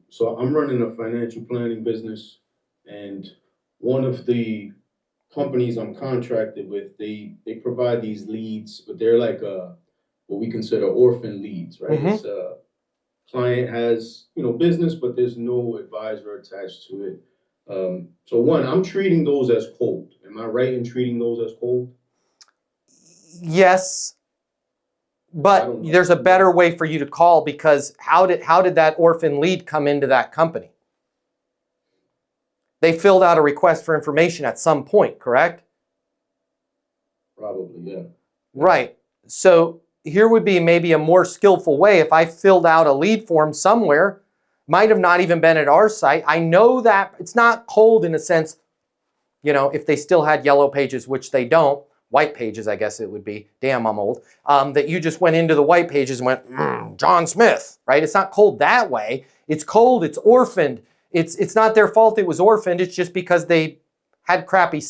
So I'm running a financial planning business, and one of the companies I'm contracted with, they provide these leads, but they're like what we consider orphan leads, right? Mm-hmm. It's a client has business, but there's no advisor attached to it. So one, I'm treating those as cold. Am I right in treating those as cold? Yes, I but don't know. there's a better way for you to call, because how did that orphan lead come into that company? They filled out a request for information at some point, correct? Probably, yeah. Yeah. Right. So here would be maybe a more skillful way. If I filled out a lead form somewhere, might have not even been at our site. I know that it's not cold in a sense, if they still had yellow pages, which they don't, white pages, I guess it would be. Damn, I'm old. That you just went into the white pages and went, John Smith, right? It's not cold that way. It's cold. It's orphaned. It's not their fault it was orphaned. It's just because they had crappy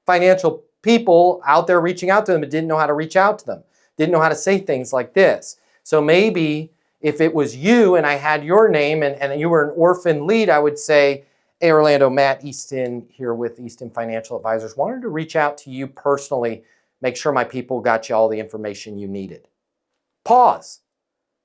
financial people out there reaching out to them and didn't know how to reach out to them, didn't know how to say things like this. So maybe if it was you and I had your name and you were an orphan lead, I would say, hey, Orlando, Matt Easton here with Easton Financial Advisors. Wanted to reach out to you personally, make sure my people got you all the information you needed. Pause.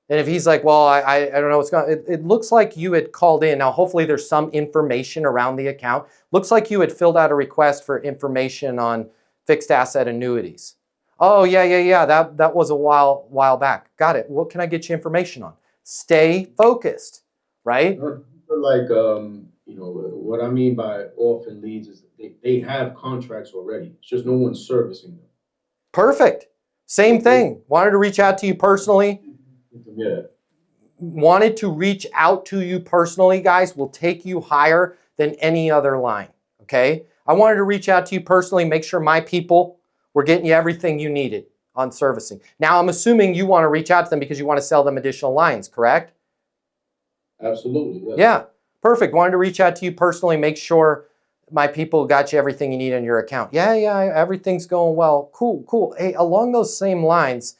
And if he's like, well, I don't know what's going on. It looks like you had called in. Now, hopefully there's some information around the account. Looks like you had filled out a request for information on fixed asset annuities. Oh, yeah. That was a while back. Got it. What can I get you information on? Stay focused, right? Like, what I mean by orphan leads is that they have contracts already. It's just no one's servicing them. Perfect. Same They, thing. Wanted to reach out to you personally. yeah. Wanted to reach out to you personally, guys, will take you higher than any other line, okay? I wanted to reach out to you personally, make sure my people were getting you everything you needed on servicing. Now, I'm assuming you want to reach out to them because you want to sell them additional lines, correct? Absolutely, yes. Yeah, perfect. Wanted to reach out to you personally, make sure my people got you everything you need on your account. Yeah, everything's going well. Cool. Hey, along those same lines,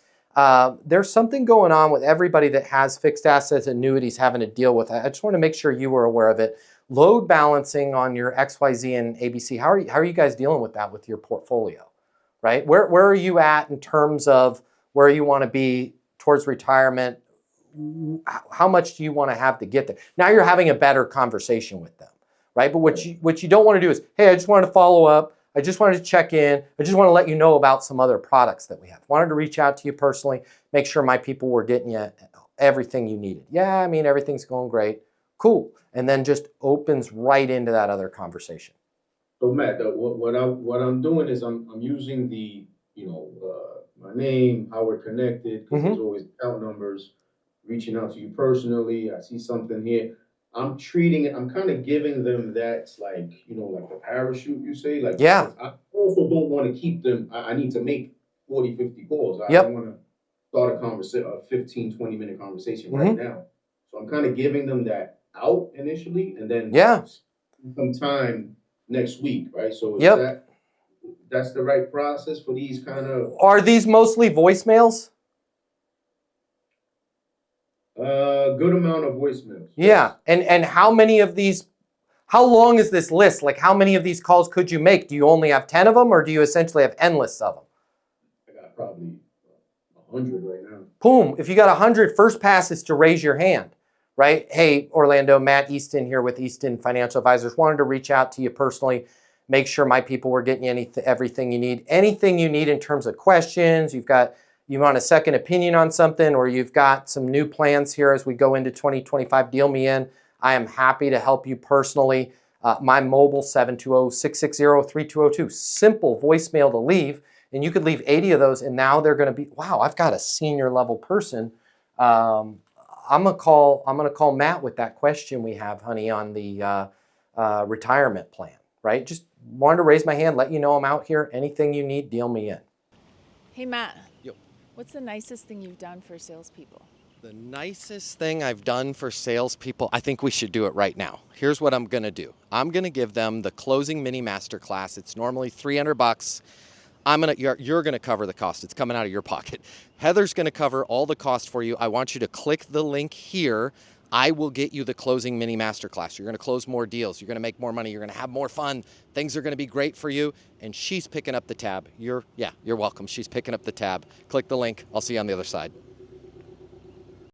there's something going on with everybody that has fixed assets annuities having to deal with. I just want to make sure you were aware of it. Load balancing on your XYZ and ABC. How are you guys dealing with that with your portfolio? Right? Where are you at in terms of where you want to be towards retirement? How much do you want to have to get there? Now you're having a better conversation with them, right? But what you don't want to do is, hey, I just wanted to follow up. I just wanted to check in. I just want to let you know about some other products that we have. Wanted to reach out to you personally, make sure my people were getting you everything you needed. Yeah, I mean, everything's going great. Cool. And then just opens right into that other conversation. So Matt, what I'm doing is I'm using the my name, how we're connected, because there's Mm-hmm. always account numbers, reaching out to you personally. I see something here. I'm treating it. I'm kind of giving them that, like like the parachute you say, like, Yeah. because I also don't want to keep them. I need to make 40, 50 calls. I don't Yep. want to start a conversation, a 15, 20-minute conversation right Mm-hmm. now. So I'm kind of giving them that out initially, and then Yeah. some time next week, right? So is Yep. that's the right process for these kind of Are these mostly voicemails? good amount of voicemails? Yeah. Yes, And how many of these, how long is this list? Like, how many of these calls could you make? Do you only have 10 of them, or do you essentially have endless of them? I got probably 100 right now. Boom. If you got 100, first pass is to raise your hand, right? Hey, Orlando, Matt Easton here with Easton Financial Advisors. Wanted to reach out to you personally, make sure my people were getting you everything you need. Anything you need in terms of questions, you want a second opinion on something, or you've got some new plans here as we go into 2025, deal me in. I am happy to help you personally. My mobile, 720-660-3202. Simple voicemail to leave. And you could leave 80 of those, and now they're going to be, wow, I've got a senior level person. I'm gonna call Matt with that question we have, honey, on the retirement plan, right? Just wanted to raise my hand, let you know I'm out here. Anything you need, deal me in. Hey, Matt, Yo. what's the nicest thing you've done for salespeople? The nicest thing I've done for salespeople, I think we should do it right now. Here's what I'm gonna do. I'm gonna give them the closing mini masterclass. It's normally $300. You're gonna cover the cost. It's coming out of your pocket. Heather's gonna cover all the cost for you. I want you to click the link here I will get you the closing mini masterclass. You're going to close more deals. You're going to make more money. You're going to have more fun. Things are going to be great for you. And she's picking up the tab. You're welcome. She's picking up the tab. Click the link. I'll see you on the other side.